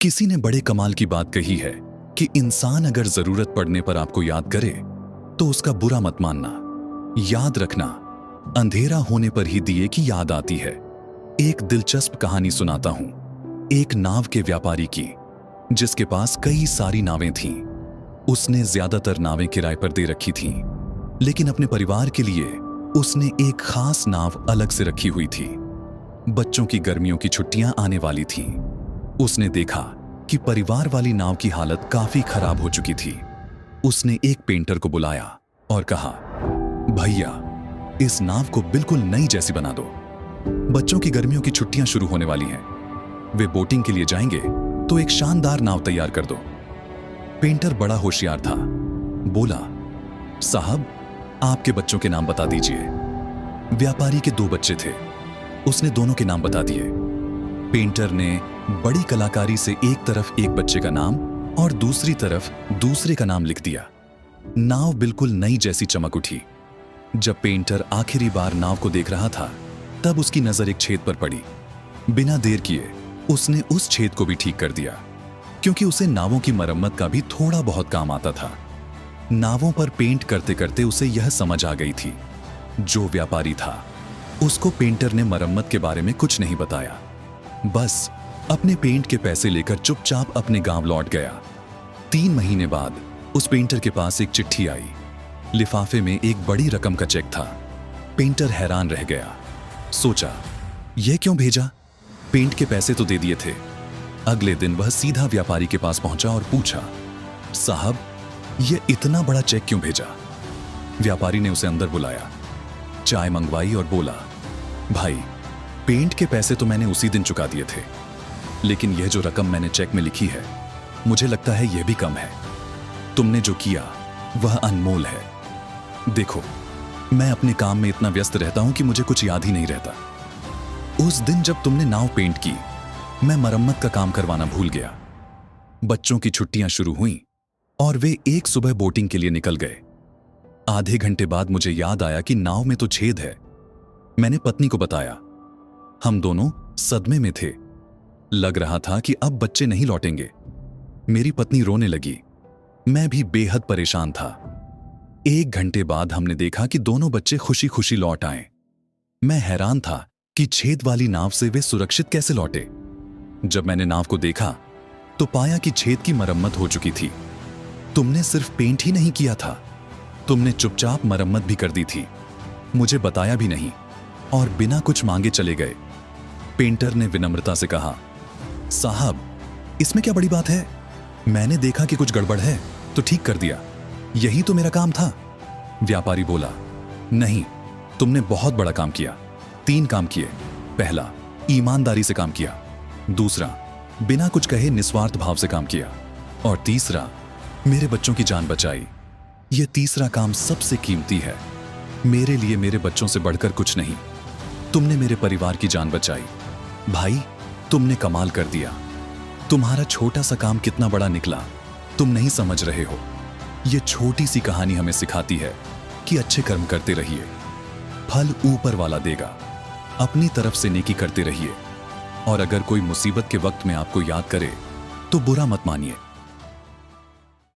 किसी ने बड़े कमाल की बात कही है कि इंसान अगर जरूरत पड़ने पर आपको याद करे तो उसका बुरा मत मानना। याद रखना, अंधेरा होने पर ही दिए की याद आती है। एक दिलचस्प कहानी सुनाता हूं, एक नाव के व्यापारी की, जिसके पास कई सारी नावें थीं। उसने ज्यादातर नावें किराए पर दे रखी थीं, लेकिन अपने परिवार के लिए उसने एक खास नाव अलग से रखी हुई थी। बच्चों की गर्मियों की छुट्टियां आने वाली थीं। उसने देखा कि परिवार वाली नाव की हालत काफी खराब हो चुकी थी। उसने एक पेंटर को बुलाया और कहा, भैया, इस नाव को बिल्कुल नई जैसी बना दो। बच्चों की गर्मियों की छुट्टियां शुरू होने वाली हैं। वे बोटिंग के लिए जाएंगे, तो एक शानदार नाव तैयार कर दो। पेंटर बड़ा होशियार था। बोला, साहब, आपके बच्चों के नाम बता दीजिए। व्यापारी के 2 बच्चे थे। उसने दोनों के नाम बता दिए। पेंटर ने बड़ी कलाकारी से एक तरफ एक बच्चे का नाम और दूसरी तरफ दूसरे का नाम लिख दिया। नाव बिल्कुल नई जैसी चमक उठी। जब पेंटर आखिरी बार नाव को देख रहा था, तब उसकी नजर एक छेद पर पड़ी। बिना देर किए उसने उस छेद को भी ठीक कर दिया, क्योंकि उसे नावों की मरम्मत का भी थोड़ा बहुत काम आता था। नावों पर पेंट करते करते उसे यह समझ आ गई थी, जो व्यापारी था उसको पेंटर ने मरम्मत के बारे में कुछ नहीं बताया। बस अपने पेंट के पैसे लेकर चुपचाप अपने गांव लौट गया। 3 महीने बाद उस पेंटर के पास एक चिट्ठी आई। लिफाफे में एक बड़ी रकम का चेक था। पेंटर हैरान रह गया। सोचा, यह क्यों भेजा? पेंट के पैसे तो दे दिए थे। अगले दिन वह सीधा व्यापारी के पास पहुंचा और पूछा, साहब, यह इतना बड़ा चेक क्यों भेजा? व्यापारी ने उसे अंदर बुलाया, चाय मंगवाई और बोला, भाई, पेंट के पैसे तो मैंने उसी दिन चुका दिए थे, लेकिन यह जो रकम मैंने चेक में लिखी है, मुझे लगता है यह भी कम है। तुमने जो किया वह अनमोल है। देखो, मैं अपने काम में इतना व्यस्त रहता हूं कि मुझे कुछ याद ही नहीं रहता। उस दिन जब तुमने नाव पेंट की, मैं मरम्मत का काम करवाना भूल गया। बच्चों की छुट्टियां शुरू हुईं और वे एक सुबह बोटिंग के लिए निकल गए। आधे घंटे बाद मुझे याद आया कि नाव में तो छेद है। मैंने पत्नी को बताया। हम दोनों सदमे में थे। लग रहा था कि अब बच्चे नहीं लौटेंगे। मेरी पत्नी रोने लगी। मैं भी बेहद परेशान था। 1 घंटे बाद हमने देखा कि दोनों बच्चे खुशी खुशी लौट आए। मैं हैरान था कि छेद वाली नाव से वे सुरक्षित कैसे लौटे। जब मैंने नाव को देखा तो पाया कि छेद की मरम्मत हो चुकी थी। तुमने सिर्फ पेंट ही नहीं किया था, तुमने चुपचाप मरम्मत भी कर दी थी। मुझे बताया भी नहीं और बिना कुछ मांगे चले गए। पेंटर ने विनम्रता से कहा, साहब, इसमें क्या बड़ी बात है? मैंने देखा कि कुछ गड़बड़ है तो ठीक कर दिया। यही तो मेरा काम था। व्यापारी बोला, नहीं, तुमने बहुत बड़ा काम किया। 3 काम किए। पहला, ईमानदारी से काम किया। दूसरा, बिना कुछ कहे निस्वार्थ भाव से काम किया। और तीसरा, मेरे बच्चों की जान बचाई। यह तीसरा काम सबसे कीमती है। मेरे लिए मेरे बच्चों से बढ़कर कुछ नहीं। तुमने मेरे परिवार की जान बचाई। भाई, तुमने कमाल कर दिया। तुम्हारा छोटा सा काम कितना बड़ा निकला, तुम नहीं समझ रहे हो। यह छोटी सी कहानी हमें सिखाती है कि अच्छे कर्म करते रहिए, फल ऊपर वाला देगा। अपनी तरफ से नेकी करते रहिए, और अगर कोई मुसीबत के वक्त में आपको याद करे तो बुरा मत मानिए।